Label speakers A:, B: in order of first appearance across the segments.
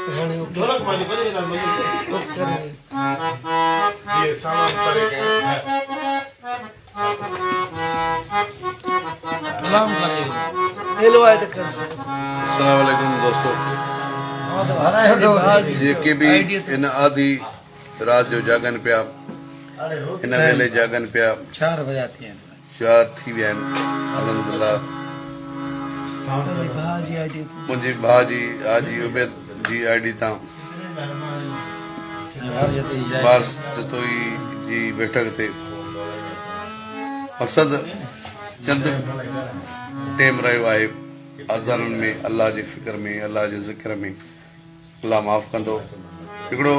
A: ढोलक वाली बजे ना ये सामान पड़े गए
B: कलाम करेगा ये लो आए तक कर
C: अस्सलाम वालेकुम दोस्तों। जेके भी इन आधी रात जो जागन पिया इन वेले जागन पिया
B: 4 बजे आती है
C: 4 थी विया अल्हम्दुलिल्लाह। मुंहिंजी भाउ जी हाजी उबैद जी आईडी तां बारिश जतोई जी बैठक ते मक़सद चंद टेम रहियो आहे अज़ाननि में अल्लाह जी फिक्र में अल्लाह जे ज़िक्र में अल्लाह माफ़ कंदो। हिकिड़ो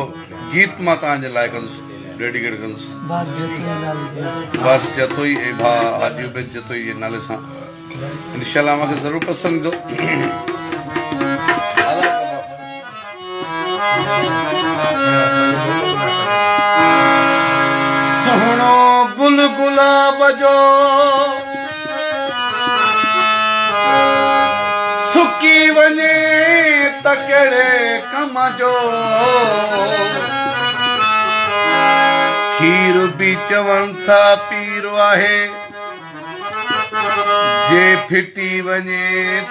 C: गीत मां तव्हांजे लाइ कंदुसि डेडिकेट कंदुसि बारिश जतोई ऐं भाउ हाजी उबैद जतोई जे नाले सां इंशाअल्लाह मूंखे ज़रूरु पसंदि ईंदो।
D: सुहिणो गुल गुलाब जो सुकी वञे त कहिड़े कम जो खीर बि चवनि था पीरो आहे जे फिटी वञे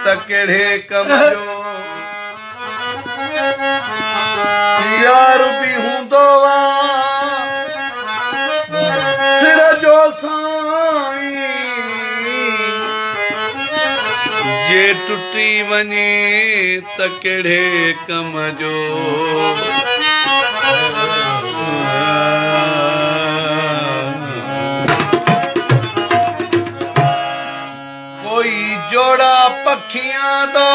D: त कहिड़े कम जो यार बि हूंदो सिर जो साईं जे टुटी वञे त कहिड़े कम जो कोई जोड़ा पखियां दा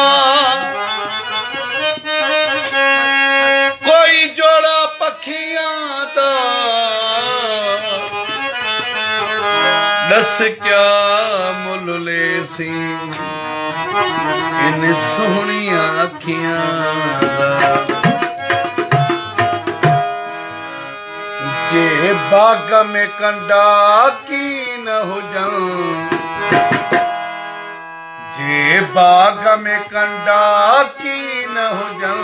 D: कोई जोड़ा पखियां दा दस क्या मुल लेसी इन सोहणियां अखियां दा जे बाग में कंडा की न हुजन जे बाग में कंडा की न हुजन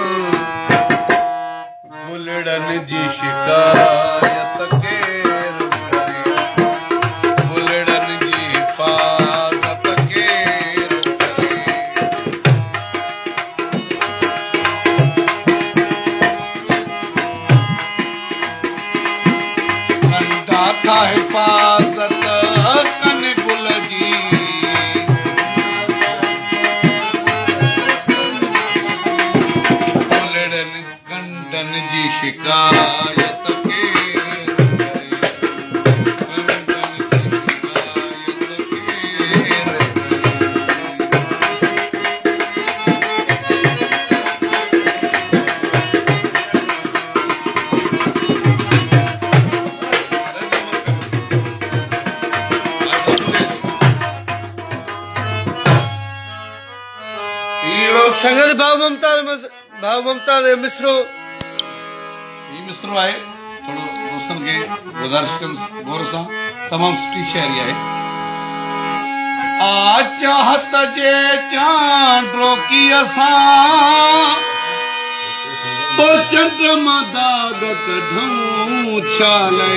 D: गुलड़न जी शिकायत केर करे गुलड़न जी हिफाज़त केर करे कंडा का हिफाज़त कन गुल जी कंडन जी शिकायत केर कंडन जी शिकायत केर
B: संगत भाव ममता मिसरो
D: मिसरो आहे थोड़ो दोस्तन के गुज़ारिश कंदुसि गौर सां तमामु सुठी शायरी आहे। आ चाहत जे चांड्रो की असां तो चंद्रमा दाग कढूं छाले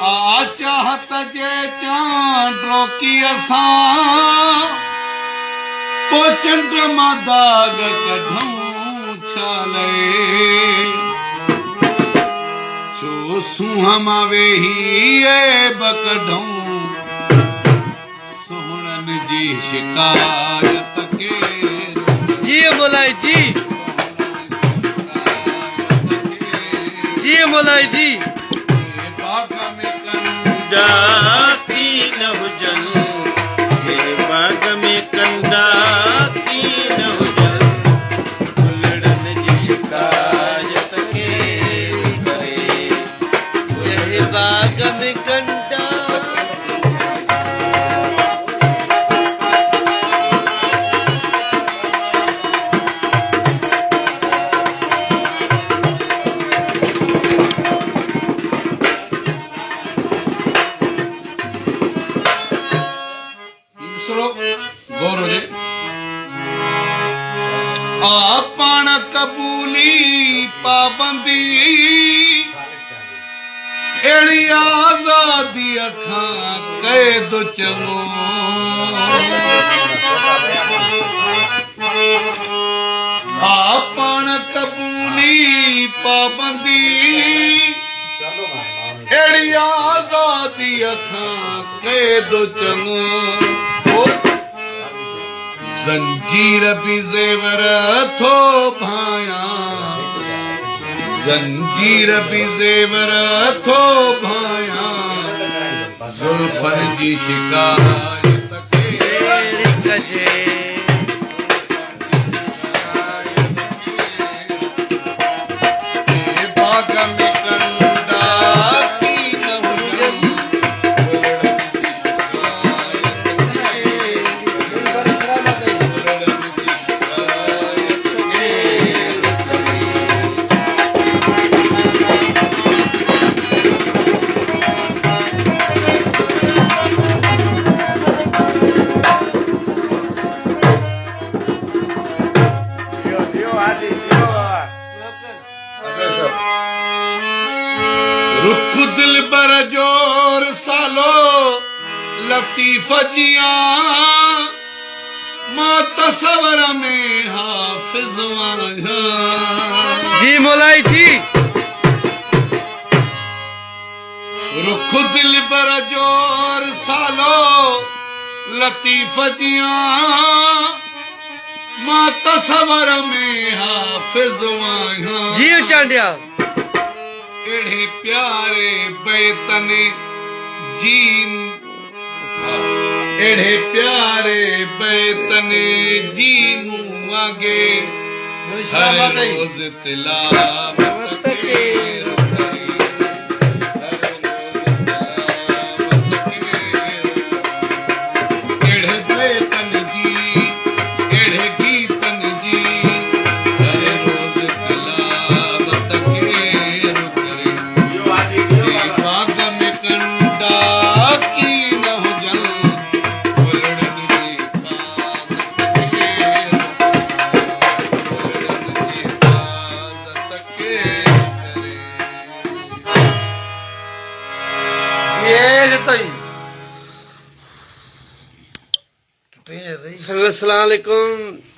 D: आ चाहत जे चांड्रो की असां तो चंद्रमा दाग कढूं छाले छो सुहमा वेही ऐब कढूं सोहणन जी शिकायत केर
B: जी मोलाई जी मोलाई जी
D: बाग में कंडा
A: की न हुजन जे बाग में कंडा की न हुजन गुलड़न जी शिकायत केर करे
B: जे बाग में कंडा
D: गौर हुजे आपण कबूली पाबंदी अहिड़ी आज़ादी खां कैद चङो आपण कबूली पाबंदी अहिड़ी आज़ादी खां कैद चङो जंजीर भी ज़ेवर थो भाया जंजीर भी ज़ेवर थो भाया ज़ुल्फ़न जी शिकायत
B: कजे
D: बाग में कंडा की न हुजन रुख दिल बर जोर सालो लतीफ़ जिया मां तसवर में हाफ़िज़ वाया
B: जी मोलाई जी
D: रुख दिल बर जोर सालो लतीफ़ जिया मां तसवर में हाफ़िज़ वाया
B: जी चांडिया
D: एड़े प्यारे बैतन जी एड़े प्यारे बैतन जी मुँह आगे हर रोज तिलावत के एड़े बैतन जी एड़े गीतन जी हर रोज तिलावत के बाग में कंडा की न हुजन उलड़न जी हिफाज़त के करे
B: अस्सलाम वालेकुम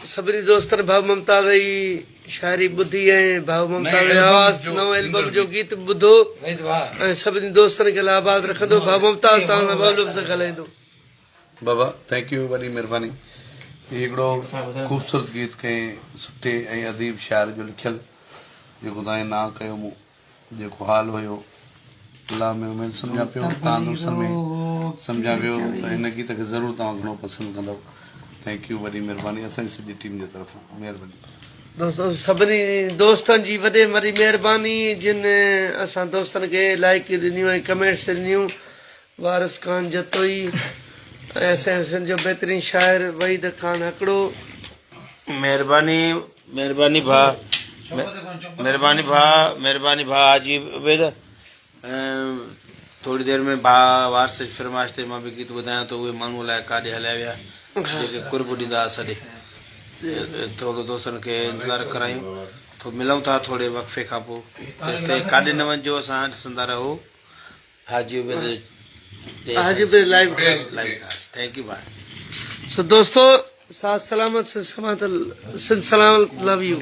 B: सभिनी दोस्तनि भाउ मुमताज़ जी शाइरी ॿुधी ऐं भाउ मुमताज़ जी आवाज़ नओं एल्बम जो गीत ॿुधो ऐं सभिनी दोस्तनि खे आबाद रखंदो भाउ मुमताज़ तव्हां सां ॿ लफ़्ज़ ॻाल्हाईंदो
C: बाबा थैंक यू वॾी महिरबानी हीउ हिकिड़ो ख़ूबसूरत गीत कंहिं सुठे ऐं अदीब शाइर जो लिखियल जेको तव्हांजे ना कयो मूं जेको हाल हुयो अलाह में उमेद सम्झा पियो तव्हां दोस्तनि में सम्झा पियो त हिन गीत खे ज़रूरु तव्हां घणो पसंदि कंदव थैंक यू वॾी महिरबानी असांजी सॼी टीम जे तरफ़ां महिरबानी
B: दोस्तो सभिनी दोस्तनि जी वॾे वॾी महिरबानी जिन असां दोस्तनि खे लाइकियूं ॾिनियूं ऐं कमेंट्स ॾिनियूं वारिस ख़ान जतोई ऐं असांजो सिंध जो बहितरीनु शाइर वहीद ख़ान हिकिड़ो
A: महिरबानी महिरबानी भाउ महिरबानी भाउ हाजी उबैद थोड़ी देर में भाउ वारस फरमाइश ते मां बि गीत ॿुधायां थो उहे माण्हू लाइ काॾे हलिया विया जेके कुर्ब ॾींदा सॾे थोरो दोस्तनि खे इंतज़ारु करायूं तो मिलूं था थोरे वक़फ़े खां पोइ तेसिताईं काॾे न वञिजो असां ॾिसंदा रहो हाजी उबैद
B: लाइव
A: थैंक यू भाई
B: सो दोस्तों साथ सलामत से समात लव यू